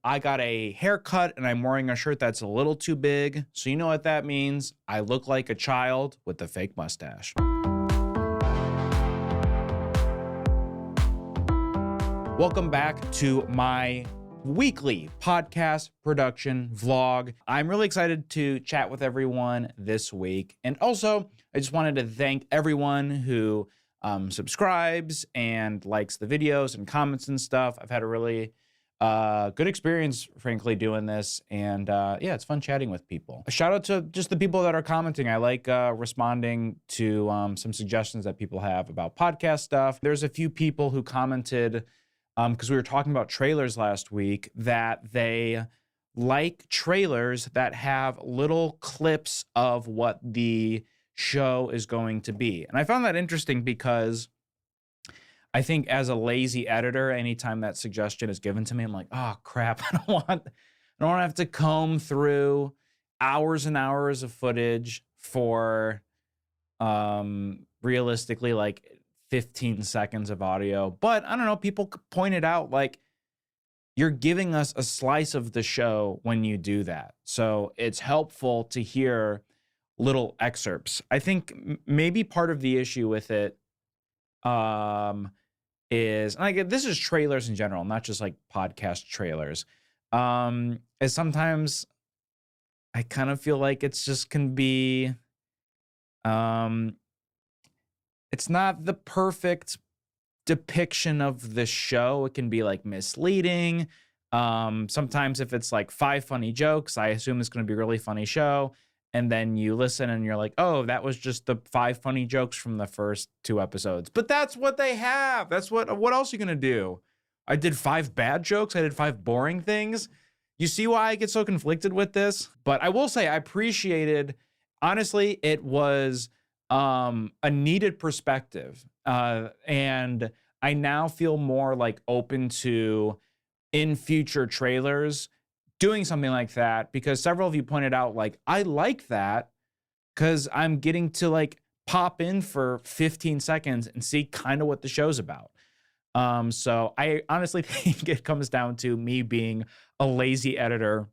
I got a haircut and I'm wearing a shirt that's a little too big. So you know what that means? I look like a child with a fake mustache. Welcome back to my weekly podcast production vlog. I'm really excited to chat with everyone this week. And also, I just wanted to thank everyone who subscribes and likes the videos and comments and stuff. I've had a really good experience, frankly, doing this. And yeah, it's fun chatting with people. A shout out to just the people that are commenting. I like responding to some suggestions that people have about podcast stuff. There's a few people who commented because we were talking about trailers last week, that they like trailers that have little clips of what the show is going to be. And I found that interesting because I think as a lazy editor, anytime that suggestion is given to me, I'm like, oh crap, I don't want to have to comb through hours and hours of footage for realistically like 15 seconds of audio. But I don't know, people pointed out like you're giving us a slice of the show when you do that. So it's helpful to hear little excerpts. I think maybe part of the issue with it is, and like this is trailers in general, not just like podcast trailers, is sometimes I kind of feel like it's just can be it's not the perfect depiction of the show. It can be like misleading. Sometimes if it's like 5 funny jokes, I assume it's going to be a really funny show. And then you listen and you're like, oh, that was just the 5 funny jokes from the first 2 episodes. But that's what they have. That's what else are you going to do? I did 5 bad jokes. I did 5 boring things. You see why I get so conflicted with this? But I will say I appreciated, honestly, it was a needed perspective. And I now feel more like open to in future trailers doing something like that, because several of you pointed out like, I like that because I'm getting to like pop in for 15 seconds and see kind of what the show's about. So I honestly think it comes down to me being a lazy editor.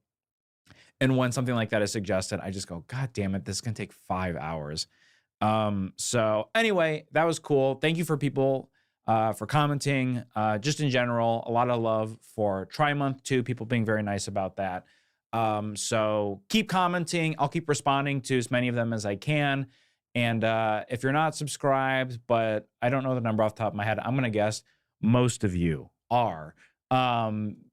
And when something like that is suggested, I just go, God damn it, this is going to take 5 hours. So anyway, that was cool. Thank you for people for commenting. Just in general, a lot of love for Try Month 2, people being very nice about that. So keep commenting. I'll keep responding to as many of them as I can. And if you're not subscribed, but I don't know the number off the top of my head, I'm going to guess most of you are.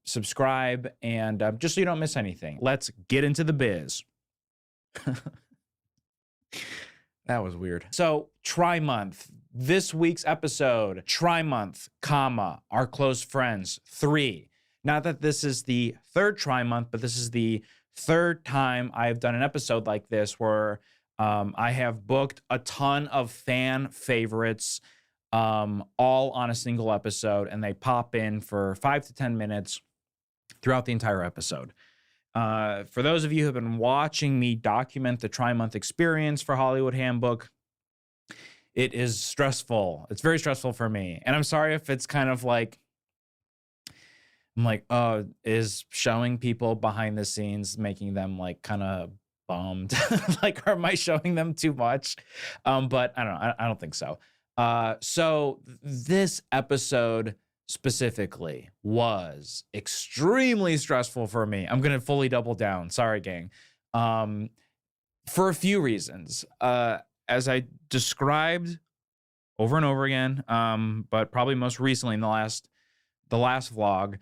Subscribe, and just so you don't miss anything. Let's get into the biz. That was weird. So, Try Month. This week's episode, Try Month, comma, Our Close Friends, 3. Not that this is the 3rd Try Month, but this is the 3rd time I've done an episode like this where I have booked a ton of fan favorites all on a single episode, and they pop in for 5 to 10 minutes throughout the entire episode. For those of you who have been watching me document the Tri-Month experience for Hollywood Handbook, it is stressful. It's very stressful for me. And I'm sorry if it's kind of like, I'm like, is showing people behind the scenes making them like kind of bummed? Like, am I showing them too much? But I don't know. I don't think so. So this episode specifically was extremely stressful for me. I'm going to fully double down. Sorry, gang. For a few reasons. As I described over and over again, but probably most recently in the last vlog,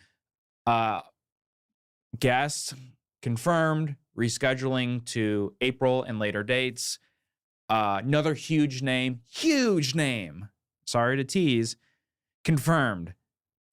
guest confirmed, rescheduling to April and later dates. Another huge name, sorry to tease, confirmed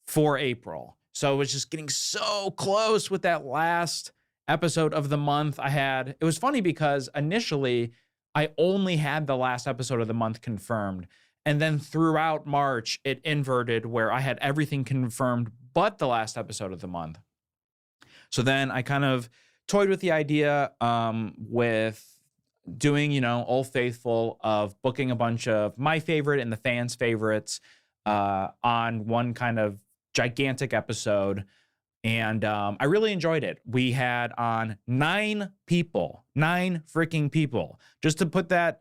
for April. So it was just getting so close with that last episode of the month I had. It was funny because initially I only had the last episode of the month confirmed. And then throughout March, it inverted where I had everything confirmed but the last episode of the month. So then I kind of toyed with the idea with doing, Old Faithful of booking a bunch of my favorite and the fans' favorites on one kind of gigantic episode. And I really enjoyed it. We had on 9 freaking people. Just to put that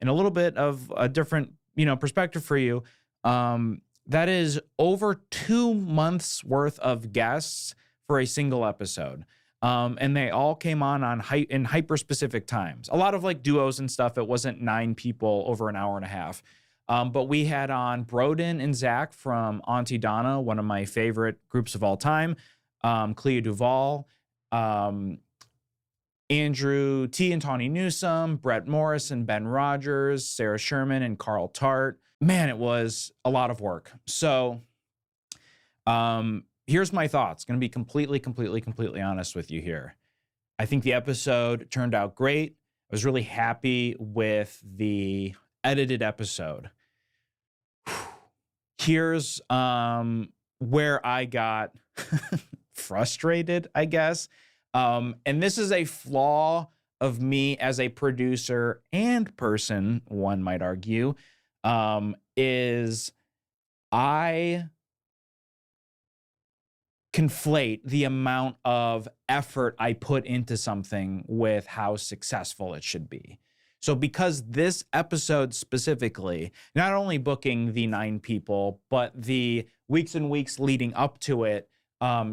in a little bit of a different, perspective for you, that is over 2 months worth of guests for a single episode. And they all came on in hyper specific times. A lot of like duos and stuff. It wasn't 9 people over an hour and a half. But we had on Broden and Zach from Auntie Donna, one of my favorite groups of all time. Clea Duvall, Andrew T. and Tawny Newsome, Brett Morris and Ben Rogers, Sarah Sherman and Carl Tart. Man, it was a lot of work. So here's my thoughts. Going to be completely honest with you here. I think the episode turned out great. I was really happy with the edited episode. Here's where I got frustrated, I guess. And this is a flaw of me as a producer and person, one might argue, is I conflate the amount of effort I put into something with how successful it should be. So because this episode specifically, not only booking the 9 people, but the weeks and weeks leading up to it,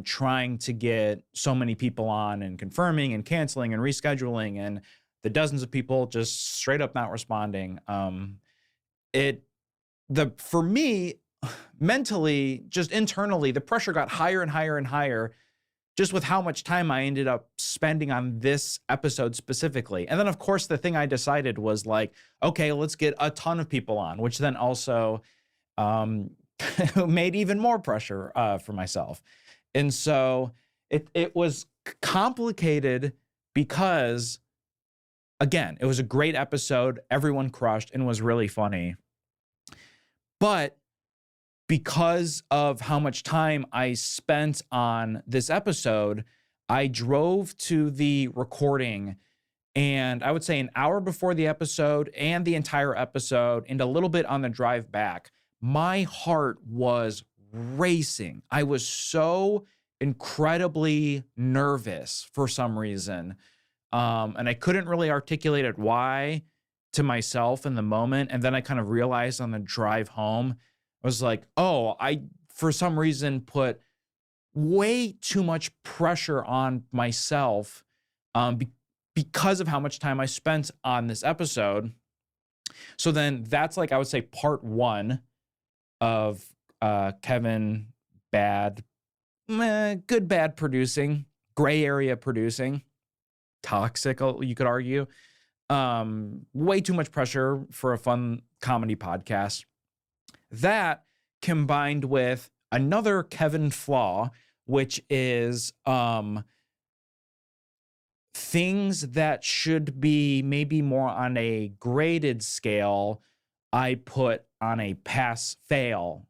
trying to get so many people on and confirming and canceling and rescheduling and the dozens of people just straight up not responding. For me, mentally, just internally, the pressure got higher and higher and higher just with how much time I ended up spending on this episode specifically. And then, of course, the thing I decided was like, okay, let's get a ton of people on, which then also made even more pressure for myself. And so it was complicated because, again, it was a great episode. Everyone crushed and was really funny. But because of how much time I spent on this episode, I drove to the recording, and I would say an hour before the episode and the entire episode and a little bit on the drive back, my heart was racing. I was so incredibly nervous for some reason. And I couldn't really articulate it why to myself in the moment. And then I kind of realized on the drive home, I was like, oh, I, for some reason, put way too much pressure on myself because of how much time I spent on this episode. So then that's like, I would say part 1 of Kevin good, bad producing, gray area producing, toxic, you could argue. Way too much pressure for a fun comedy podcast. That combined with another Kevin flaw, which is things that should be maybe more on a graded scale, I put on a pass-fail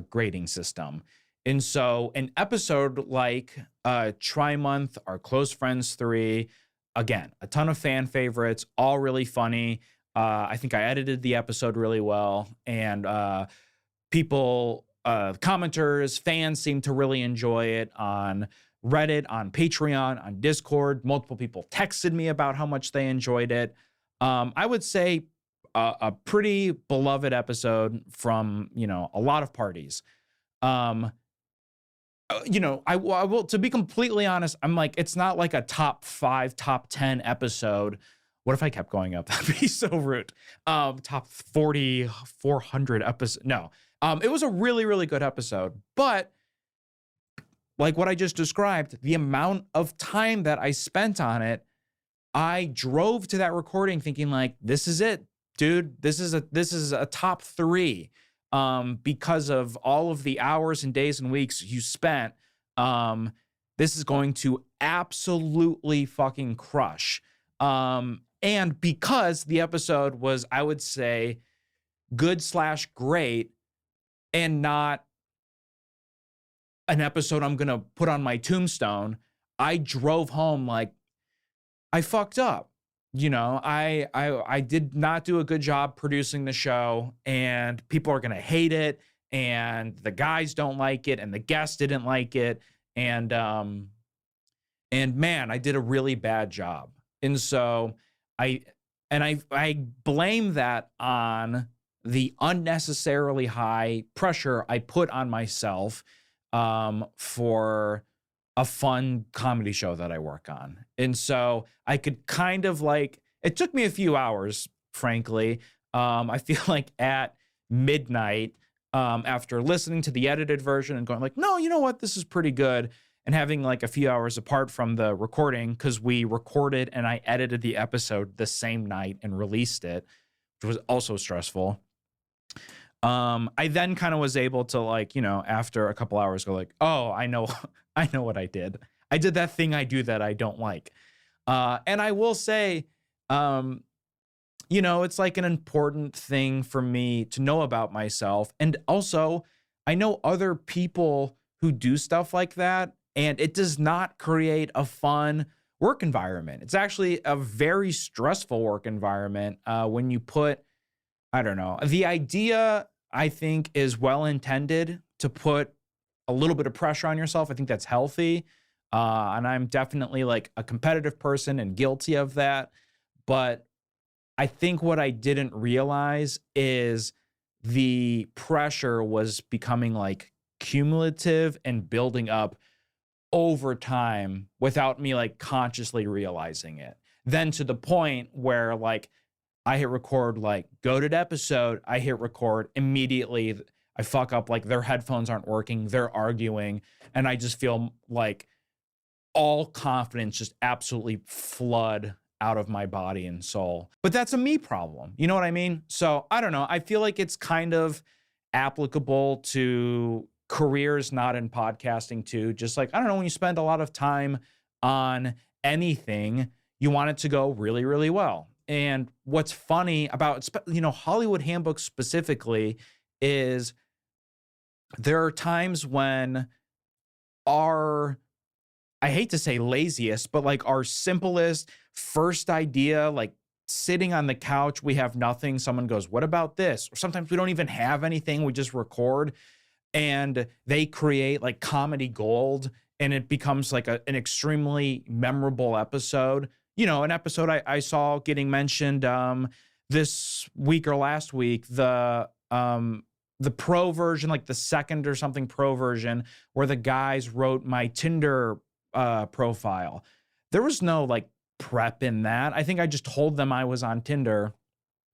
grading system. And so an episode like Tri-Month, Our Close Friends 3, again, a ton of fan favorites, all really funny. I think I edited the episode really well, and people, commenters, fans seem to really enjoy it on Reddit, on Patreon, on Discord. Multiple people texted me about how much they enjoyed it. I would say a pretty beloved episode from, a lot of parties. I will, to be completely honest, I'm like, it's not like a top 5, top 10 episode. What if I kept going up? That'd be so rude. Top 40, 400 episode. No, it was a really, really good episode. But like what I just described, the amount of time that I spent on it, I drove to that recording thinking like, this is it, dude. This is a top 3. Because of all of the hours and days and weeks you spent, this is going to absolutely fucking crush. And because the episode was, I would say, good/great and not an episode I'm going to put on my tombstone, I drove home like, I fucked up. I did not do a good job producing the show, and people are going to hate it, and the guys don't like it, and the guests didn't like it. And man, I did a really bad job. And so I I blame that on the unnecessarily high pressure I put on myself for a fun comedy show that I work on. And so I could kind of like, it took me a few hours, frankly. I feel like at midnight, after listening to the edited version and going like, no, you know what, this is pretty good. And having like a few hours apart from the recording, because we recorded and I edited the episode the same night and released it, which was also stressful. I then kind of was able to like, after a couple hours go like, oh, I know, I know what I did. I did that thing I do that I don't like. And I will say, it's like an important thing for me to know about myself. And also I know other people who do stuff like that, and it does not create a fun work environment. It's actually a very stressful work environment when you put, I don't know, the idea I think is well intended to put a little bit of pressure on yourself. I think that's healthy. And I'm definitely like a competitive person and guilty of that. But I think what I didn't realize is the pressure was becoming like cumulative and building up over time without me like consciously realizing it. Then to the point where like I hit record, like goated episode, I hit record immediately. I fuck up, like their headphones aren't working, they're arguing, and I just feel like all confidence just absolutely flood out of my body and soul. But that's a me problem. You know what I mean? So I don't know. I feel like it's kind of applicable to careers not in podcasting too. Just like, I don't know, when you spend a lot of time on anything, you want it to go really, really well. And what's funny about, Hollywood Handbook specifically is there are times when our, I hate to say laziest, but like our simplest first idea, like sitting on the couch, we have nothing. Someone goes, what about this? Or sometimes we don't even have anything. We just record and they create like comedy gold and it becomes like an extremely memorable episode. An episode I saw getting mentioned this week or last week, the pro version, like the second or something pro version, where the guys wrote my Tinder profile. There was no like prep in that. I think I just told them I was on Tinder,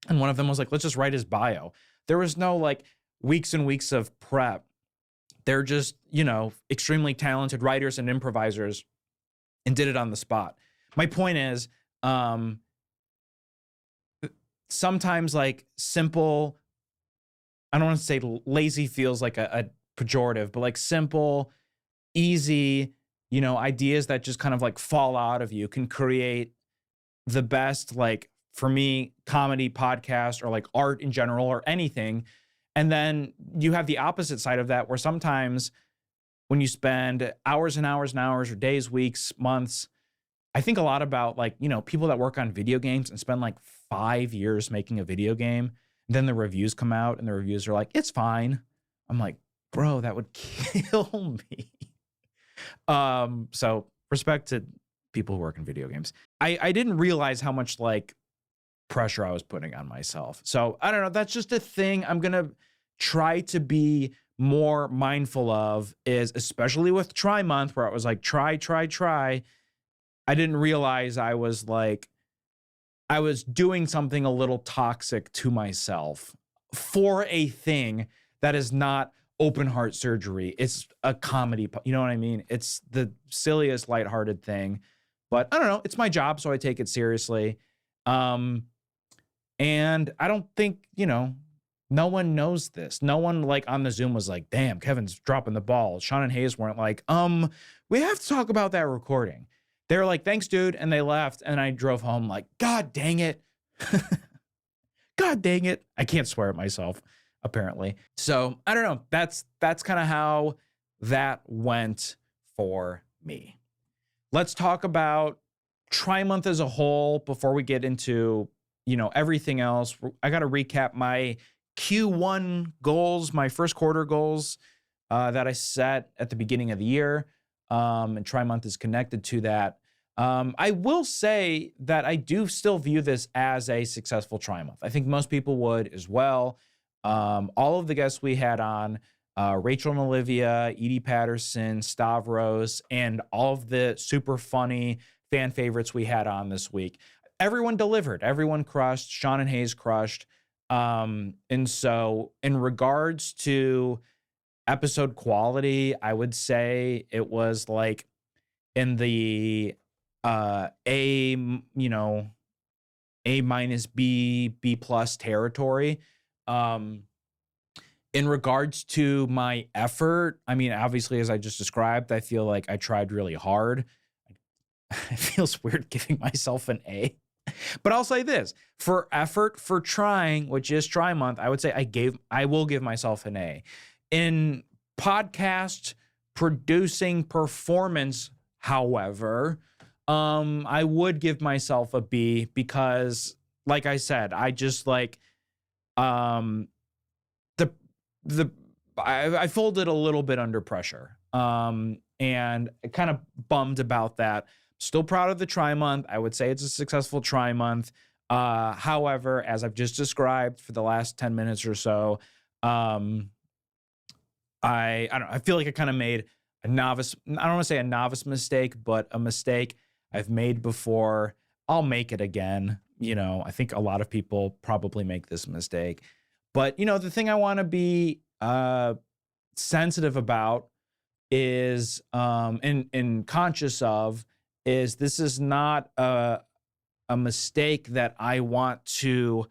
and one of them was like, let's just write his bio. There was no like weeks and weeks of prep. They're just, extremely talented writers and improvisers and did it on the spot. My point is, sometimes like simple, I don't want to say lazy feels like a pejorative, but like simple, easy, ideas that just kind of like fall out of you can create the best, like for me, comedy, podcast, or like art in general or anything. And then you have the opposite side of that where sometimes when you spend hours and hours and hours or days, weeks, months, I think a lot about like, people that work on video games and spend like 5 years making a video game. Then the reviews come out and the reviews are like, it's fine. I'm like, bro, that would kill me. So respect to people who work in video games. I didn't realize how much like pressure I was putting on myself. So I don't know. That's just a thing I'm going to try to be more mindful of, is especially with Try Month, where I was like, try. I didn't realize I was doing something a little toxic to myself for a thing that is not open heart surgery. It's a comedy. You know what I mean? It's the silliest, lighthearted thing. But I don't know. It's my job, so I take it seriously. And I don't think, no one knows this. No one like on the Zoom was like, damn, Kevin's dropping the ball. Sean and Hayes weren't like, we have to talk about that recording. They were like, thanks, dude. And they left. And I drove home like, God dang it. God dang it. I can't swear at myself, apparently. So I don't know. That's kind of how that went for me. Let's talk about Try Month as a whole before we get into, everything else. I got to recap my Q1 goals, my first quarter goals that I set at the beginning of the year. and Tri-Month is connected to that. I will say that I do still view this as a successful Tri-Month. I think most people would as well. All of the guests we had on, Rachel and Olivia, Edie Patterson, Stavros, and all of the super funny fan favorites we had on this week. Everyone delivered. Everyone crushed. Sean and Hayes crushed. And so in regards to episode quality, I would say it was like in the A minus B plus territory. In regards to my effort, I mean, obviously, as I just described, I feel like I tried really hard. It feels weird giving myself an A. But I'll say this, for effort, for trying, which is Tri-Month, I would say I will give myself an A. In podcast producing performance, however, I would give myself a B because, like I said, I just like I folded a little bit under pressure, and kind of bummed about that. Still proud of the Tri-Month. I would say it's a successful Tri-Month. However, as I've just described for the last 10 minutes or so, I don't know. I feel like I kind of made I don't want to say a novice mistake, but a mistake I've made before. I'll make it again. I think a lot of people probably make this mistake. But, the thing I want to be sensitive about is, and conscious of, is this is not a mistake that I want to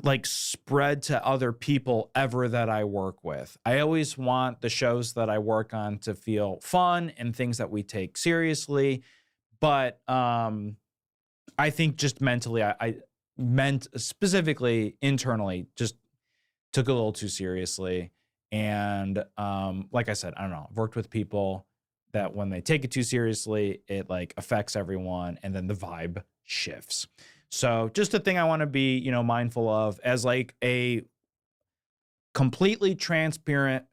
like spread to other people ever that I work with. I always want the shows that I work on to feel fun and things that we take seriously. But I think just mentally, I meant specifically internally, just took it a little too seriously. And like I said, I don't know, I've worked with people that when they take it too seriously, it like affects everyone and then the vibe shifts. So just a thing I want to be, mindful of as like a completely transparent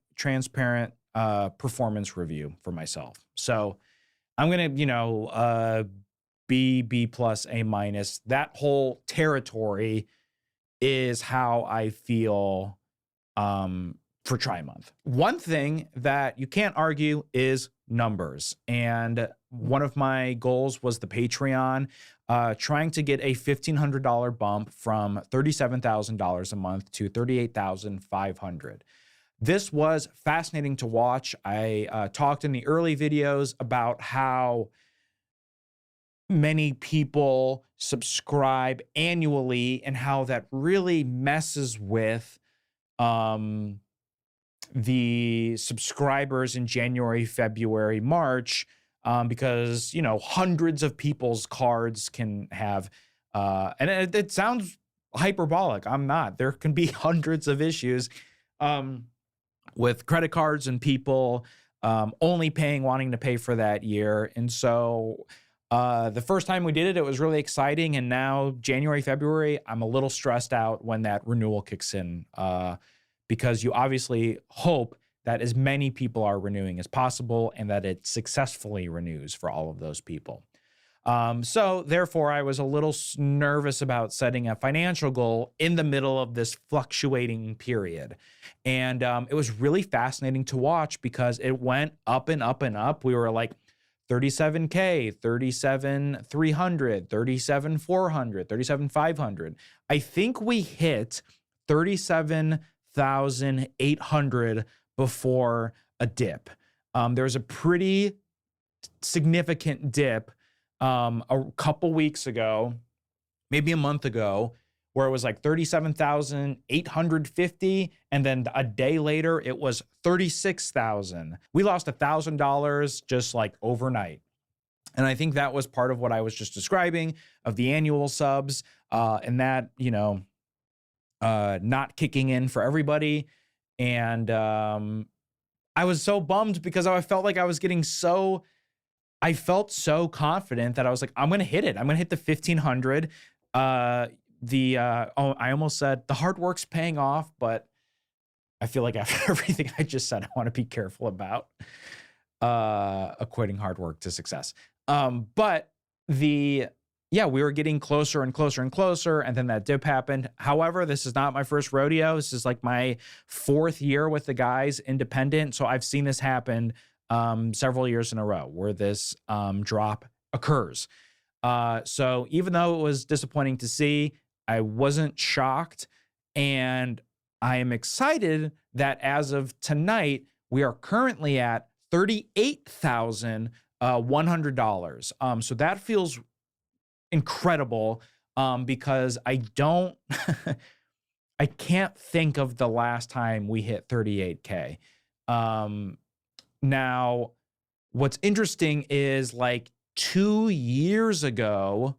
performance review for myself. So I'm going to, B plus, A minus. That whole territory is how I feel for Tri-Month. One thing that you can't argue is numbers. And one of my goals was the Patreon, trying to get a $1,500 bump from $37,000 a month to $38,500. This was fascinating to watch. I talked in the early videos about how many people subscribe annually and how that really messes with the subscribers in January, February, March, because, hundreds of people's cards can have, and it sounds hyperbolic. I'm not. There can be hundreds of issues with credit cards and people only wanting to pay for that year. And so the first time we did it, it was really exciting. And now January, February, I'm a little stressed out when that renewal kicks in, because you obviously hope that as many people are renewing as possible and that it successfully renews for all of those people. So therefore, I was a little nervous about setting a financial goal in the middle of this fluctuating period. And it was really fascinating to watch because it went up and up and up. We were like, 37K, 37,300, 37,400, 37,500. I think we hit 37,800 before a dip. There was a pretty significant dip a couple weeks ago, maybe a month ago, where it was like 37,850. And then a day later, it was 36,000. We lost $1,000 just like overnight. And I think that was part of what I was just describing of the annual subs, and that, not kicking in for everybody. And I was so bummed because I felt like I was I felt so confident that I was like, I'm going to hit it. I'm going to hit the 1,500. I almost said the hard work's paying off, but I feel like after everything I just said, I want to be careful about. equating hard work to success. But we were getting closer and closer and closer, and then that dip happened. However, this is not my first rodeo. This is like my 4th year with the guys independent. So I've seen this happen several years in a row where this drop occurs. So even though it was disappointing to see, I wasn't shocked. And I am excited that as of tonight, we are currently at $38,100. So that feels incredible because I can't think of the last time we hit 38K. Now, what's interesting is like 2 years ago,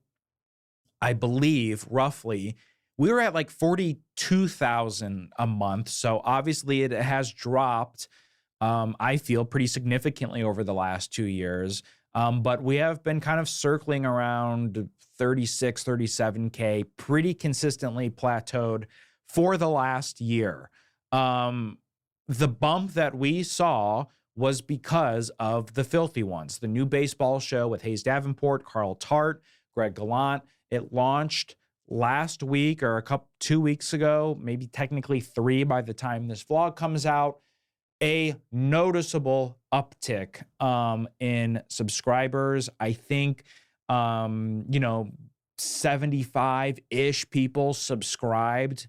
I believe roughly, we were at like 42,000 a month. So obviously it has dropped, I feel, pretty significantly over the last 2 years. But we have been kind of circling around 36, 37K, pretty consistently plateaued for the last year. The bump that we saw was because of the Filthy Ones, the new baseball show with Hayes Davenport, Carl Tart, Greg Gallant. It launched last week or 2 weeks ago, maybe technically 3 by the time this vlog comes out. A noticeable uptick in subscribers. I think 75-ish people subscribed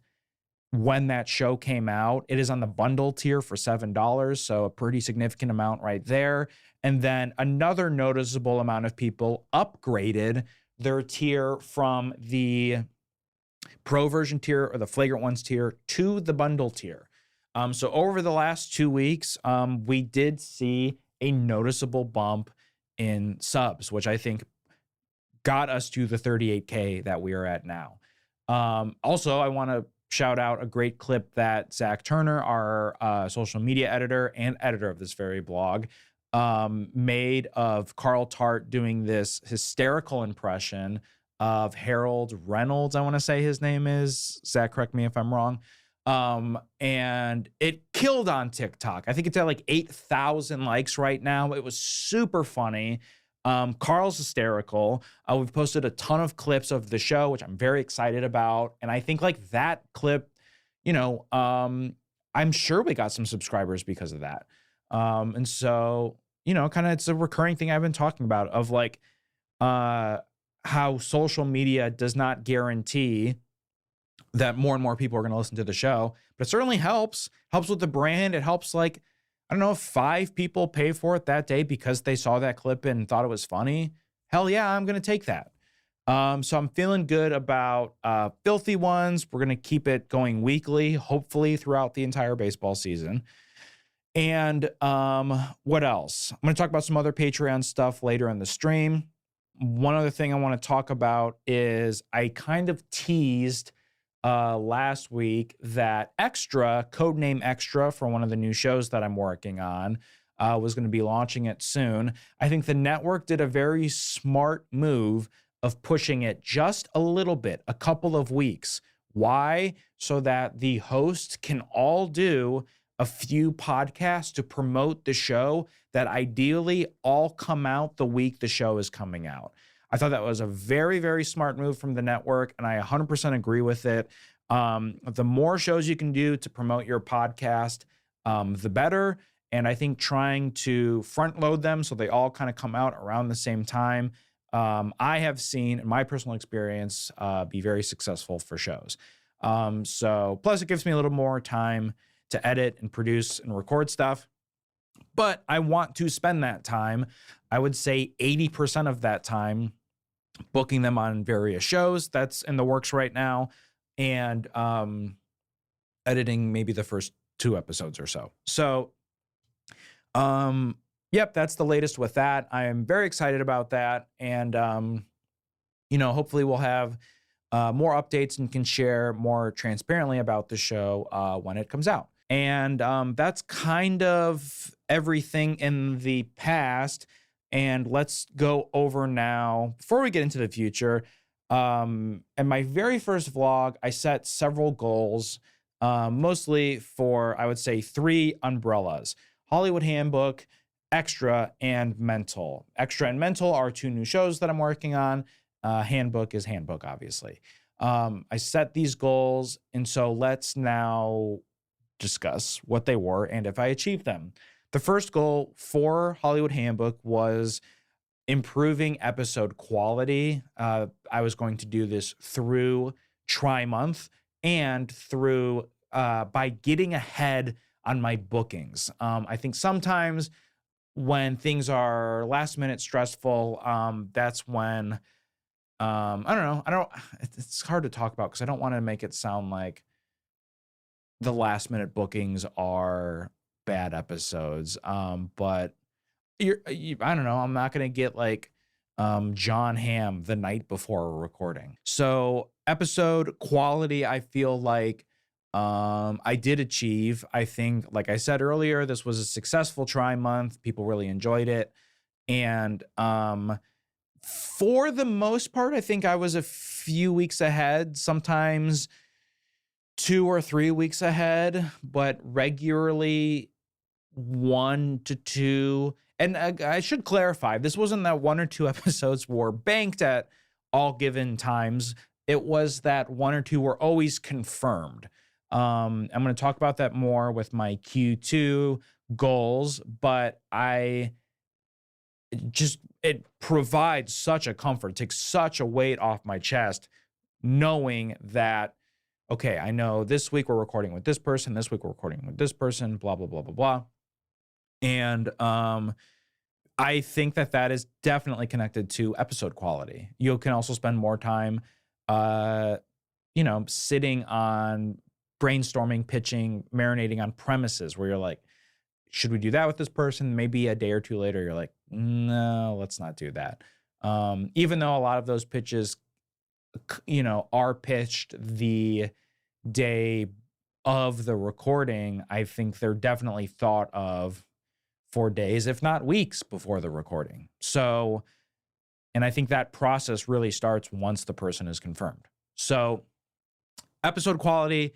when that show came out. It is on the bundle tier for $7, so a pretty significant amount right there. And then another noticeable amount of people upgraded their tier from the pro version tier or the Flagrant Ones tier to the bundle tier. So over the last 2 weeks, we did see a noticeable bump in subs, which I think got us to the 38K that we are at now. Also, I want to shout out a great clip that Zach Turner, our social media editor and editor of this very blog, made of Carl Tart doing this hysterical impression of Harold Reynolds, I want to say his name is. Zach, correct me if I'm wrong. And it killed on TikTok. I think it's at like 8,000 likes right now. It was super funny. Carl's hysterical. We've posted a ton of clips of the show, which I'm very excited about. And I think like that clip, I'm sure we got some subscribers because of that. And so, kind of it's a recurring thing I've been talking about of like how social media does not guarantee that more and more people are going to listen to the show, but it certainly helps with the brand. It helps, like, I don't know, if 5 people pay for it that day because they saw that clip and thought it was funny. Hell yeah, I'm going to take that. So I'm feeling good about Filthy Ones. We're going to keep it going weekly, hopefully throughout the entire baseball season. And what else? I'm going to talk about some other Patreon stuff later in the stream. One other thing I want to talk about is I kind of teased last week that Extra, codename Extra, for one of the new shows that I'm working on, was going to be launching it soon. I think the network did a very smart move of pushing it just a little bit, a couple of weeks. Why? So that the hosts can all do a few podcasts to promote the show that ideally all come out the week the show is coming out. I thought that was a very, very smart move from the network, and I 100% agree with it. The more shows you can do to promote your podcast, the better. And I think trying to front load them so they all kind of come out around the same time, I have seen, in my personal experience, be very successful for shows. So plus it gives me a little more time to edit and produce and record stuff. But I want to spend that time, I would say 80% of that time, booking them on various shows. That's in the works right now. And editing maybe the first 2 episodes or so. So, yep, that's the latest with that. I am very excited about that. And, hopefully we'll have more updates and can share more transparently about the show when it comes out. And that's kind of everything in the past. And let's go over now, before we get into the future. In my very first vlog, I set several goals, mostly for, I would say, 3 umbrellas: Hollywood Handbook, Extra and Mental. Extra and Mental are two new shows that I'm working on. Handbook is Handbook, obviously. I set these goals, and so let's now discuss what they were and if I achieved them. The first goal for Hollywood Handbook was improving episode quality. I was going to do this through Tri-Month and through by getting ahead on my bookings. I think sometimes when things are last minute stressful, that's when I don't know. It's hard to talk about because I don't want to make it sound like the last minute bookings are bad episodes. But I don't know. I'm not going to get like John Hamm the night before a recording. So episode quality, I feel like I did achieve. I think, like I said earlier, this was a successful Tri-Month. People really enjoyed it. And for the most part, I think I was a few weeks ahead, sometimes 2 or 3 weeks ahead, but regularly 1 to 2. And I should clarify, this wasn't that 1 or 2 episodes were banked at all given times. It was that 1 or 2 were always confirmed. I'm going to talk about that more with my Q2 goals, but it provides such a comfort, takes such a weight off my chest, knowing that, okay, I know this week we're recording with this person, this week we're recording with this person, blah, blah, blah, blah, blah. And I think that is definitely connected to episode quality. You can also spend more time, sitting on brainstorming, pitching, marinating on premises where you're like, should we do that with this person? Maybe a day or two later, you're like, no, let's not do that. Even though a lot of those pitches, are pitched the day of the recording, I think they're definitely thought of for days, if not weeks before the recording. So, and I think that process really starts once the person is confirmed. So episode quality,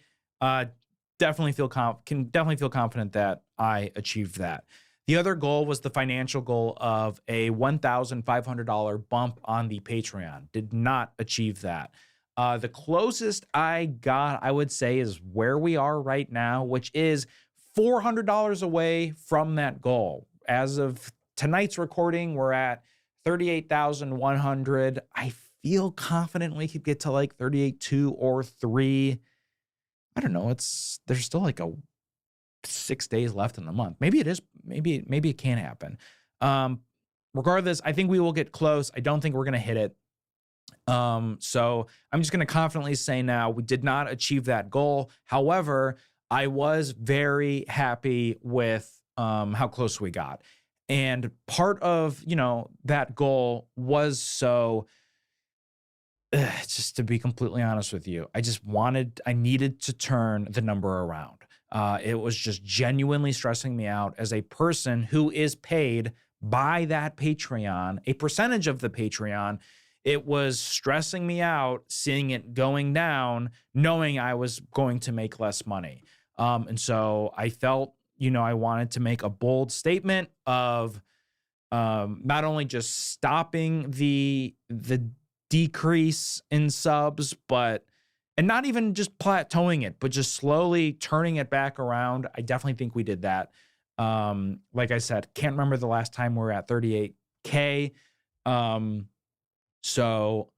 definitely feel confident that I achieved that. The other goal was the financial goal of a $1,500 bump on the Patreon. Did not achieve that. The closest I got, I would say, is where we are right now, which is $400 away from that goal. As of tonight's recording, we're at 38,100. I feel confident we could get to like 38.2 or 3. I don't know. There's still like 6 days left in the month. Maybe it is. Maybe it can happen. Regardless, I think we will get close. I don't think we're going to hit it. So I'm just going to confidently say now we did not achieve that goal. However, I was very happy with how close we got. And part of, that goal was just to be completely honest with you, I needed to turn the number around. It was just genuinely stressing me out as a person who is paid by that Patreon, a percentage of the Patreon. It was stressing me out seeing it going down, knowing I was going to make less money. And so I felt, I wanted to make a bold statement of not only just stopping the decrease in subs, and not even just plateauing it, but just slowly turning it back around. I definitely think we did that. Like I said, can't remember the last time we were at 38K. So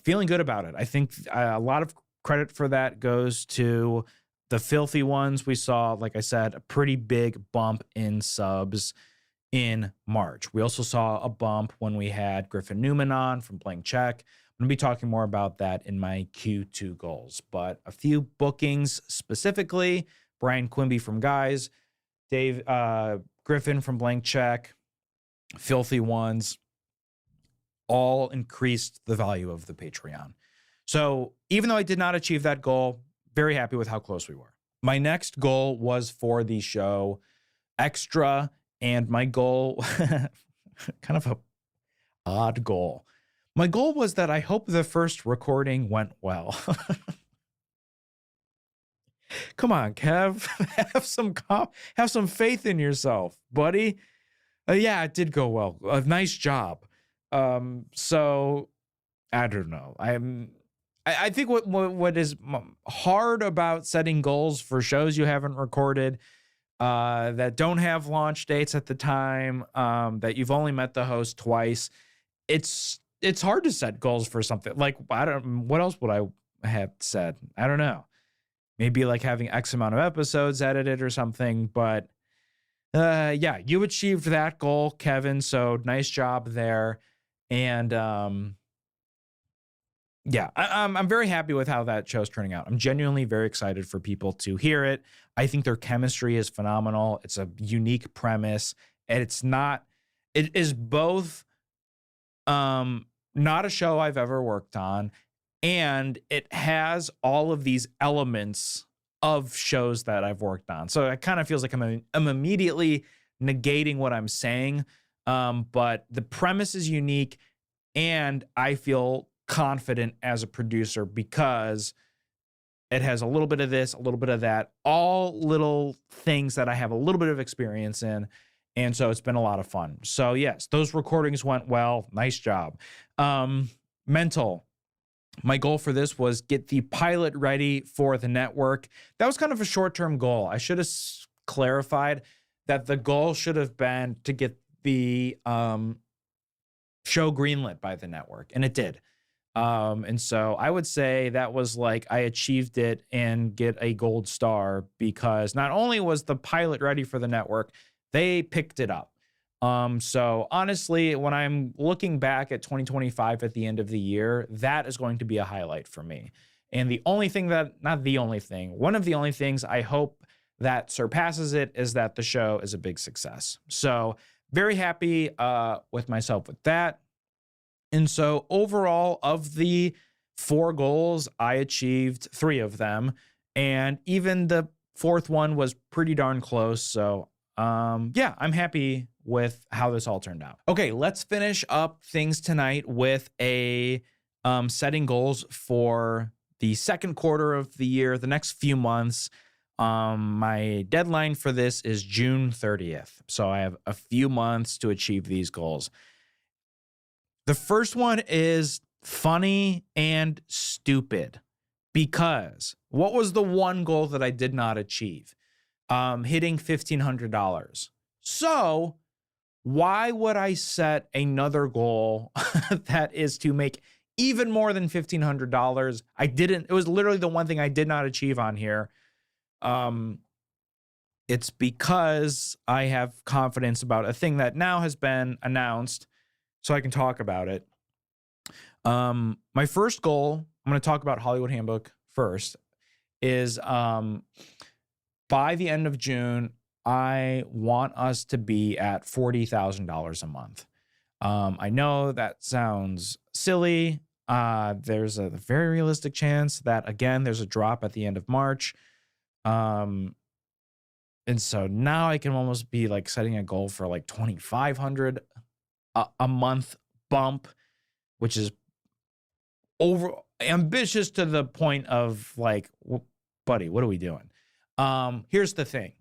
feeling good about it. I think a lot of credit for that goes to the Filthy Ones. We saw, like I said, a pretty big bump in subs in March. We also saw a bump when we had Griffin Newman on from Blank Check. I'm going to be talking more about that in my Q2 goals, but a few bookings specifically: Brian Quimby from Guys, Griffin from Blank Check, Filthy Ones, all increased the value of the Patreon. So even though I did not achieve that goal, very happy with how close we were. My next goal was for the show Extra, and my goal, kind of a odd goal. My goal was that I hope the first recording went well. Come on, Kev, have some faith in yourself, buddy. Yeah, it did go well. Nice job. So I don't know. I think what is hard about setting goals for shows you haven't recorded, that don't have launch dates at the time, that you've only met the host twice. It's hard to set goals for something like, what else would I have said? I don't know. Maybe like having X amount of episodes edited or something, but yeah, you achieved that goal, Kevin. So nice job there. And yeah, I'm very happy with how that show's turning out. I'm genuinely very excited for people to hear it. I think their chemistry is phenomenal. It's a unique premise, and it is both not a show I've ever worked on, and it has all of these elements of shows that I've worked on. So it kind of feels like I'm immediately negating what I'm saying. But the premise is unique, and I feel confident as a producer because it has a little bit of this, a little bit of that, all little things that I have a little bit of experience in. And so it's been a lot of fun. So yes, those recordings went well. Nice job. Mental. My goal for this was get the pilot ready for the network. That was kind of a short-term goal. I should have clarified that the goal should have been to get the show greenlit by the network, and it did. And so I would say that was like I achieved it and get a gold star because not only was the pilot ready for the network, they picked it up. So honestly, when I'm looking back at 2025 at the end of the year, that is going to be a highlight for me. And the only thing not the only thing, one of the only things I hope that surpasses it is that the show is a big success. So very happy with myself with that. And so overall, of the 4 goals, I achieved 3 of them. And even the 4th one was pretty darn close. So yeah, I'm happy with how this all turned out. Okay, let's finish up things tonight with a setting goals for the second quarter of the year, the next few months. My deadline for this is June 30th. So I have a few months to achieve these goals. The first one is funny and stupid because what was the one goal that I did not achieve? Hitting $1,500. So why would I set another goal that is to make even more than $1,500? It was literally the one thing I did not achieve on here. It's because I have confidence about a thing that now has been announced, so I can talk about it. My first goal, I'm going to talk about Hollywood Handbook first, is by the end of June, I want us to be at $40,000 a month. I know that sounds silly. There's a very realistic chance that, again, there's a drop at the end of March. And so now I can almost be like setting a goal for like 2,500 a month bump, which is over ambitious to the point of like, buddy, what are we doing? Here's the thing.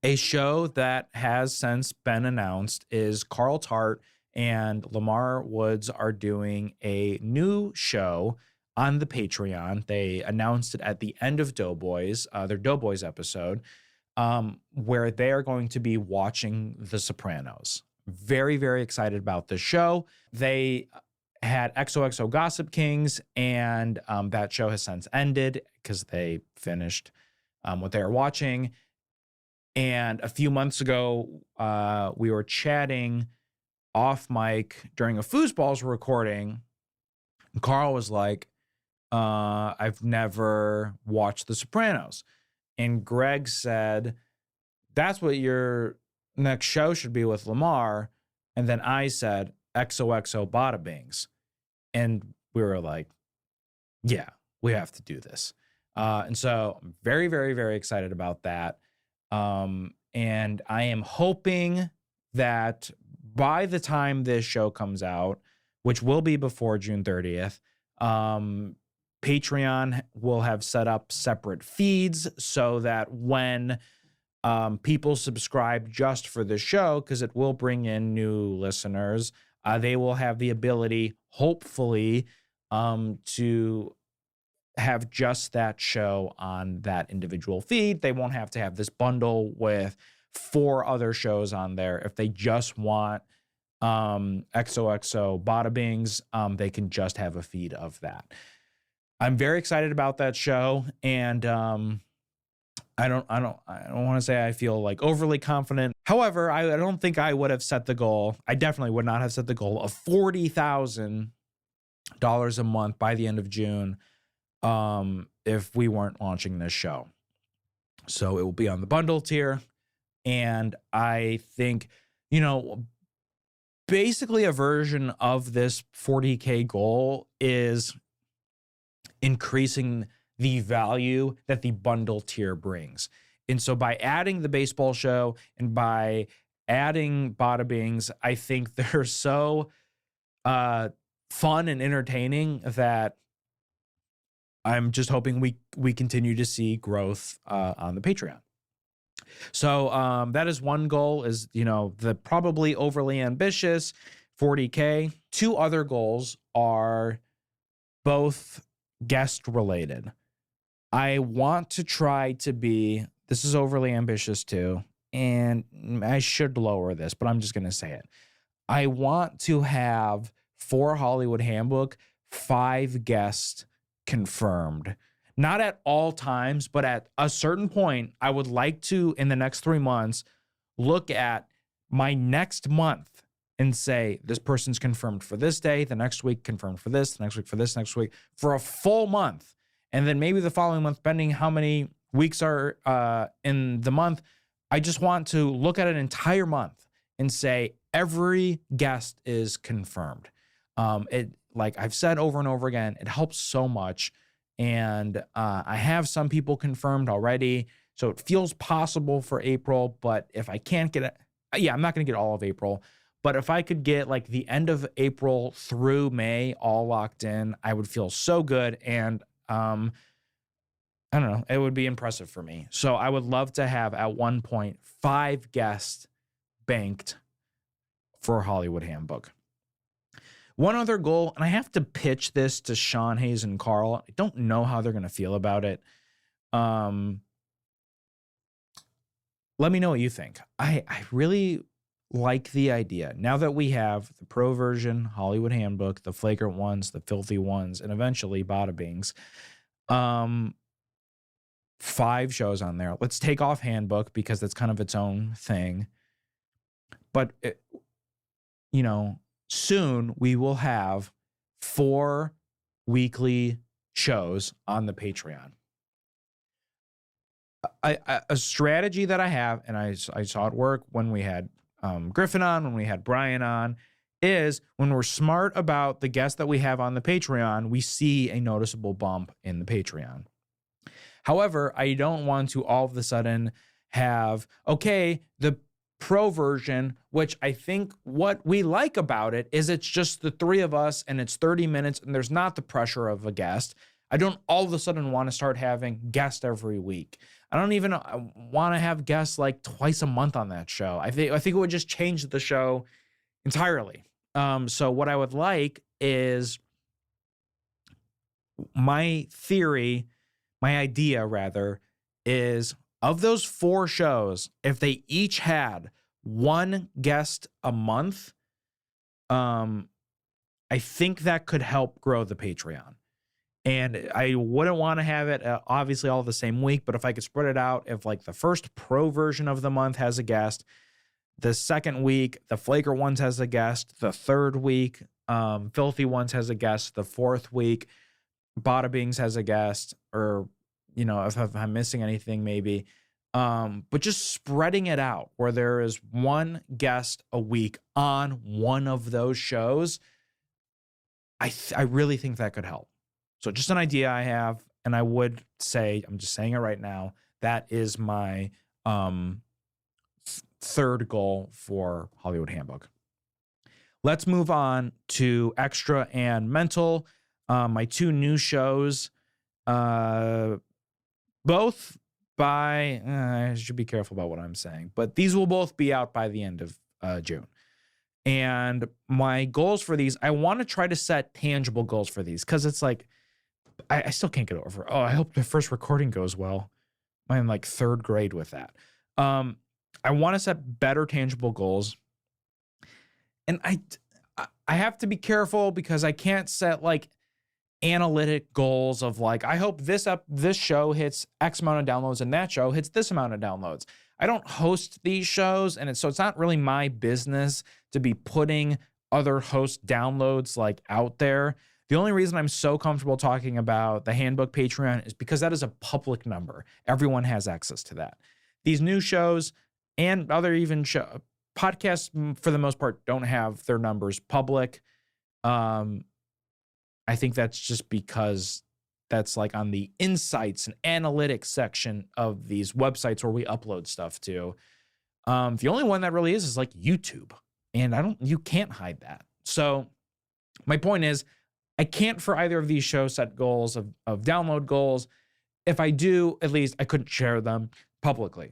A show that has since been announced is Carl Tart and Lamar Woods are doing a new show on the Patreon. They announced it at the end of Doughboys, their Doughboys episode, where they are going to be watching The Sopranos. Very, very excited about the show. They had XOXO Gossip Kings, and that show has since ended because they finished what they were watching. And a few months ago, we were chatting off mic during a Foosballs recording. And Carl was like, I've never watched The Sopranos. And Greg said, that's what your next show should be with Lamar. And then I said, XOXO Bada Bings. And we were like, yeah, we have to do this. And so I'm very, very, very excited about that. And I am hoping that by the time this show comes out, which will be before June 30th, Patreon will have set up separate feeds so that when people subscribe just for the show because it will bring in new listeners. They will have the ability, hopefully, to have just that show on that individual feed. They won't have to have this bundle with 4 other shows on there. If they just want XOXO Bada Bings, they can just have a feed of that. I'm very excited about that show, and I don't want to say I feel like overly confident. However, I don't think I would have set the goal. I definitely would not have set the goal of $40,000 a month by the end of June if we weren't launching this show. So it will be on the bundle tier. And I think, basically a version of this 40K goal is increasing the value that the bundle tier brings. And so by adding the baseball show and by adding Bada Bings, I think they're so fun and entertaining that I'm just hoping we continue to see growth on the Patreon. So that is one goal, is, the probably overly ambitious 40K. 2 other goals are both guest related. I want to try to be, this is overly ambitious too, and I should lower this, but I'm just going to say it. I want to have, for Hollywood Handbook, 5 guests confirmed. Not at all times, but at a certain point, I would like to, in the next 3 months, look at my next month and say, this person's confirmed for this day, the next week confirmed for this, the next week for this, next week, for a full month. And then maybe the following month, depending how many weeks are in the month, I just want to look at an entire month and say, every guest is confirmed. It, like I've said over and over again, it helps so much. And I have some people confirmed already, so it feels possible for April. But if I can't get it, I'm not going to get all of April. But if I could get like the end of April through May all locked in, I would feel so good. And I don't know, it would be impressive for me. So I would love to have at one point 5 guests banked for Hollywood Handbook. One other goal, and I have to pitch this to Sean Hayes and Carl. I don't know how they're going to feel about it. Let me know what you think. I really like the idea. Now that we have the pro version, Hollywood Handbook, the flagrant ones, the filthy ones, and eventually Bada Bings, 5 shows on there. Let's take off Handbook because that's kind of its own thing. But, soon we will have 4 weekly shows on the Patreon. A strategy that I have, and I saw it work when we had Griffin on, when we had Brian on, is when we're smart about the guests that we have on the Patreon, we see a noticeable bump in the Patreon. However, I don't want to all of a sudden have, the pro version, which I think what we like about it is it's just the 3 of us and it's 30 minutes and there's not the pressure of a guest. I don't all of a sudden want to start having guests every week. I don't even want to have guests like twice a month on that show. I think it would just change the show entirely. So what I would like is my idea is, of those 4 shows, if they each had 1 guest a month, I think that could help grow the Patreon. And I wouldn't want to have it obviously all the same week, but if I could spread it out, if like the first pro version of the month has a guest, the second week, the flagrant ones has a guest, the third week, filthy ones has a guest, the fourth week, Bada Bings has a guest, or, if I'm missing anything, maybe. But just spreading it out where there is 1 guest a week on one of those shows, I really think that could help. So just an idea I have, and I would say, I'm just saying it right now, that is my third goal for Hollywood Handbook. Let's move on to Extra and Mental, my 2 new shows. Both I should be careful about what I'm saying, but these will both be out by the end of June. And my goals for these, I want to try to set tangible goals for these because it's like, I still can't get over, oh, I hope the first recording goes well. I'm in like third grade with that. I want to set better tangible goals. And I have to be careful because I can't set like analytic goals of like, I hope this show hits X amount of downloads and that show hits this amount of downloads. I don't host these shows, and so it's not really my business to be putting other host downloads like out there. The only reason I'm so comfortable talking about the Handbook Patreon is because that is a public number. Everyone has access to that. These new shows and other even podcasts, for the most part, don't have their numbers public. I think that's just because that's like on the insights and analytics section of these websites where we upload stuff to. The only one that really is like YouTube, and you can't hide that. So my point is, I can't for either of these shows set goals of download goals. If I do, at least I couldn't share them publicly.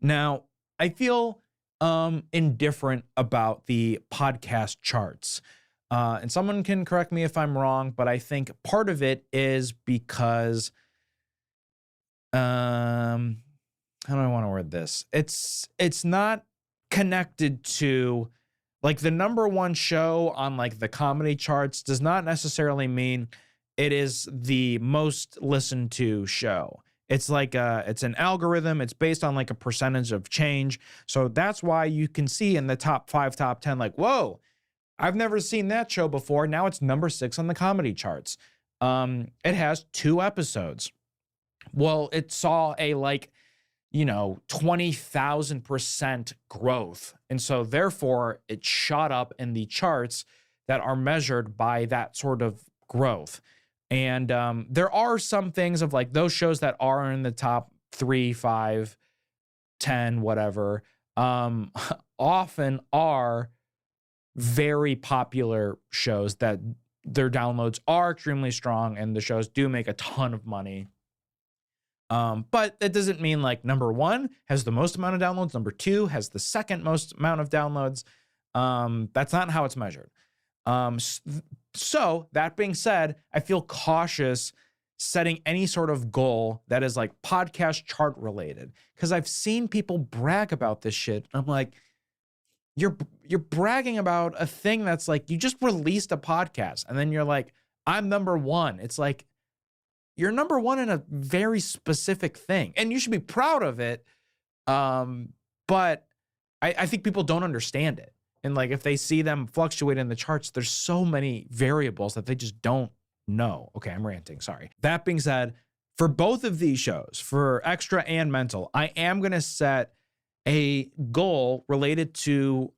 Now, I feel indifferent about the podcast charts. And someone can correct me if I'm wrong, but I think part of it is because, how do I want to word this? It's not connected to, like, the number one show on like the comedy charts does not necessarily mean it is the most listened to show. It's like it's an algorithm. It's based on like a percentage of change. So that's why you can see in the top 5, top 10, like, whoa, I've never seen that show before. Now it's number 6 on the comedy charts. It has 2 episodes. Well, it saw a 20,000% growth. And so therefore it shot up in the charts that are measured by that sort of growth. And there are some things of like those shows that are in the top 3, 5, 10, whatever, often are very popular shows that their downloads are extremely strong and the shows do make a ton of money. But that doesn't mean like number 1 has the most amount of downloads, number 2 has the second most amount of downloads. That's not how it's measured. So that being said, I feel cautious setting any sort of goal that is like podcast chart related, because I've seen people brag about this shit. I'm like, you're bragging about a thing that's like, you just released a podcast and then you're like, I'm number 1. It's like, you're number 1 in a very specific thing and you should be proud of it. But I think people don't understand it. And like, if they see them fluctuate in the charts, there's so many variables that they just don't know. Okay, I'm ranting. Sorry. That being said, for both of these shows, for Extra and Mental, I am going to set a goal related to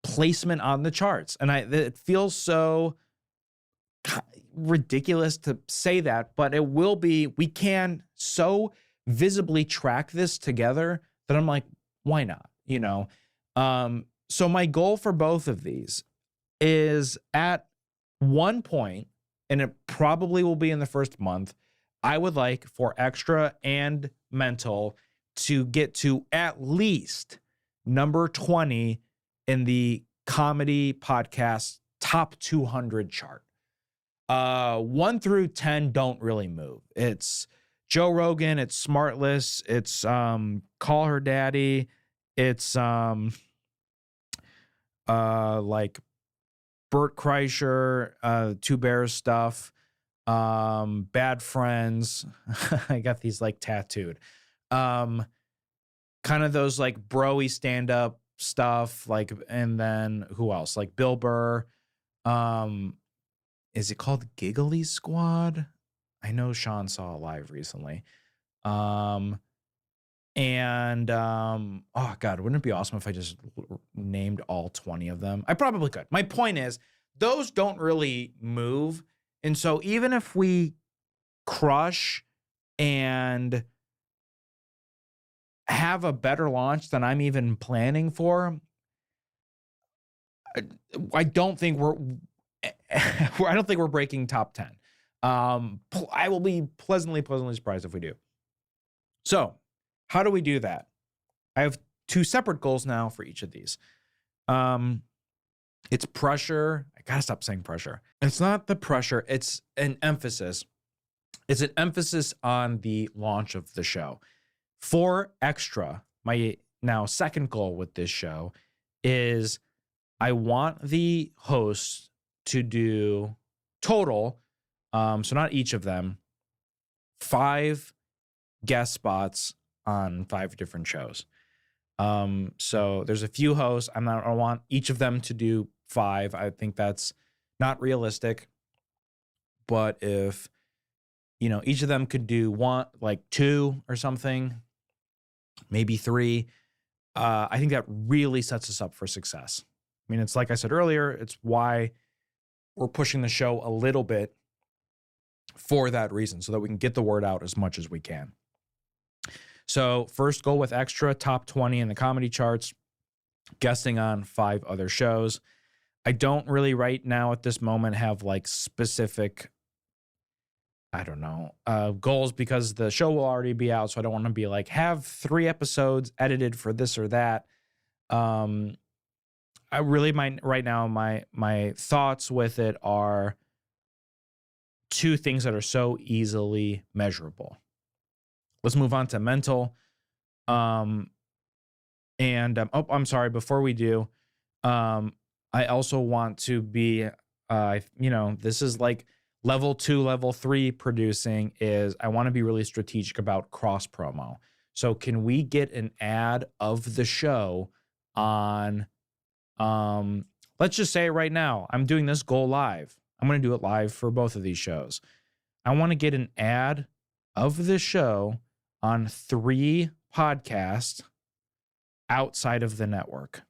placement on the charts. And it feels so ridiculous to say that, but it will be. We can so visibly track this together that I'm like, why not? So my goal for both of these is at one point, and it probably will be in the first month, I would like for Extra and Mental to get to at least number 20 in the comedy podcast top 200 chart. 1 through 10 don't really move. It's Joe Rogan, it's Smartless, it's Call Her Daddy, it's like Bert Kreischer, Two Bears stuff, Bad Friends. I got these like tattooed. Kind of those like bro-y stand-up stuff, like, and then who else? Like Bill Burr. Is it called Giggly Squad? I know Sean saw it live recently. Oh God, wouldn't it be awesome if I just named all 20 of them? I probably could. My point is, those don't really move. And so even if we crush and have a better launch than I'm even planning for, I don't think we're breaking top 10. I will be pleasantly surprised if we do. So how do we do that? I have two separate goals now for each of these. It's pressure. I gotta stop saying pressure. It's not the pressure. It's an emphasis. It's an emphasis on the launch of the show. For Extra, my now second goal with this show is I want the hosts to do total, so not each of them, 5 guest spots on 5 different shows. So there's a few hosts. I want each of them to do 5. I think that's not realistic. But if, each of them could do 2 or something, maybe 3, I think that really sets us up for success. I mean, it's like I said earlier, it's why we're pushing the show a little bit for that reason, so that we can get the word out as much as we can. So first goal with Extra, top 20 in the comedy charts, guesting on 5 other shows. I don't really right now at this moment have specific, goals, because the show will already be out. So I don't want to be have 3 episodes edited for this or that. I really might right now, my thoughts with it are 2 things that are so easily measurable. Let's move on to mental. I'm sorry. Before we do, I also want to be, this is level 2, level 3 producing is I want to be really strategic about cross promo. So can we get an ad of the show on, let's just say right now, I'm doing this goal live. I'm going to do it live for both of these shows. I want to get an ad of the show on 3 podcasts outside of the network.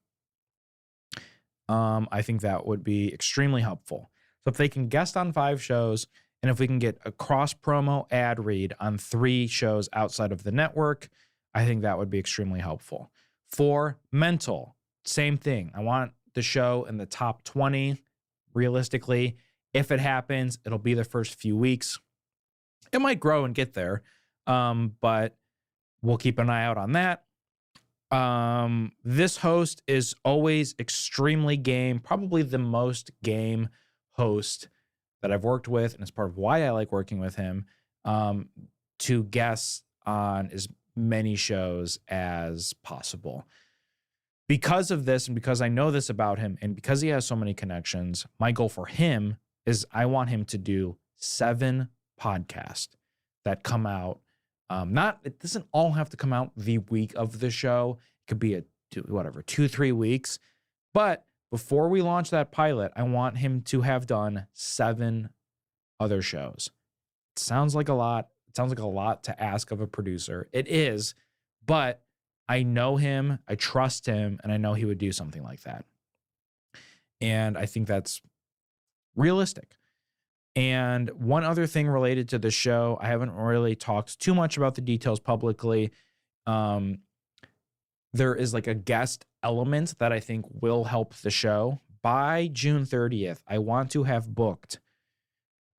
I think that would be extremely helpful. So if they can guest on 5 shows, and if we can get a cross promo ad read on 3 shows outside of the network, I think that would be extremely helpful. For mental, same thing. I want the show in the top 20. Realistically, if it happens, it'll be the first few weeks. It might grow and get there, but we'll keep an eye out on that. This host is always extremely game, probably the most game host that I've worked with, and it's part of why I like working with him, to guest on as many shows as possible. Because of this, and because I know this about him, and because he has so many connections, my goal for him is I want him to do 7 podcasts that come out. It doesn't all have to come out the week of the show. It could be 2-3 weeks. But before we launch that pilot, I want him to have done 7 other shows. It sounds like a lot. It sounds like a lot to ask of a producer. It is, but I know him, I trust him, and I know he would do something like that. And I think that's realistic. And one other thing related to the show, I haven't really talked too much about the details publicly. There is a guest element that I think will help the show. By June 30th, I want to have booked,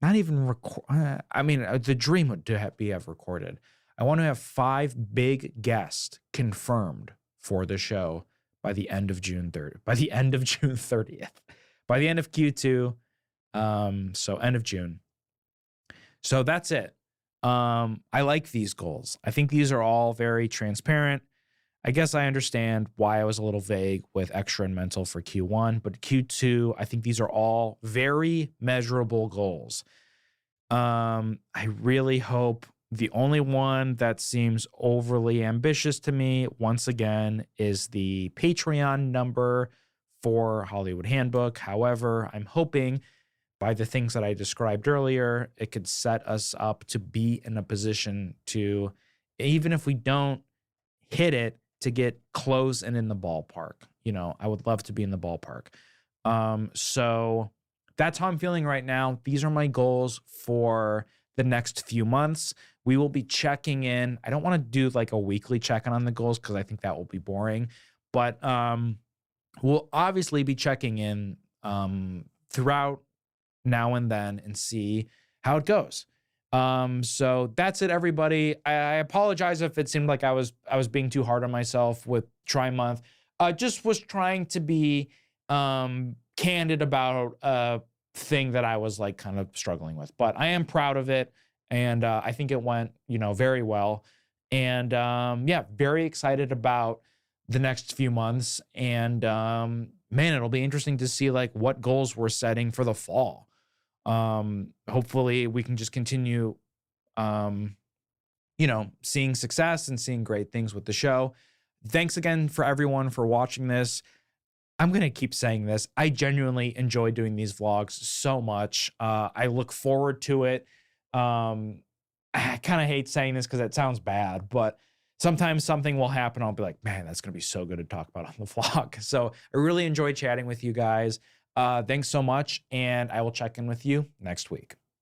not even record. The dream would have recorded. I want to have 5 big guests confirmed for the show by the end of June 30th. By the end of June 30th. By the end of Q2. So end of June. So that's it. I like these goals. I think these are all very transparent. I guess I understand why I was a little vague with Extra and mental for Q1, but Q2, I think these are all very measurable goals. I really hope the only one that seems overly ambitious to me, once again, is the Patreon number for Hollywood Handbook. However, I'm hoping by the things that I described earlier, it could set us up to be in a position to, even if we don't hit it, to get close and in the ballpark. I would love to be in the ballpark. So that's how I'm feeling right now. These are my goals for the next few months. We will be checking in. I don't want to do a weekly check-in on the goals because I think that will be boring. But we'll obviously be checking in throughout now and then and see how it goes. So that's it, everybody. I apologize if it seemed like I was being too hard on myself with Try Month. Just was trying to be candid about a thing that I was like kind of struggling with, but I am proud of it, and I think it went, very well. And yeah, very excited about the next few months. And man, it'll be interesting to see like what goals we're setting for the fall. Hopefully we can just continue um seeing success and seeing great things with the show. Thanks again for everyone for watching this. I'm going to keep saying this. I genuinely enjoy doing these vlogs so much. I look forward to it. I kind of hate saying this because it sounds bad, but sometimes something will happen. I'll be like, man, that's going to be so good to talk about on the vlog. So I really enjoy chatting with you guys. Thanks so much. And I will check in with you next week.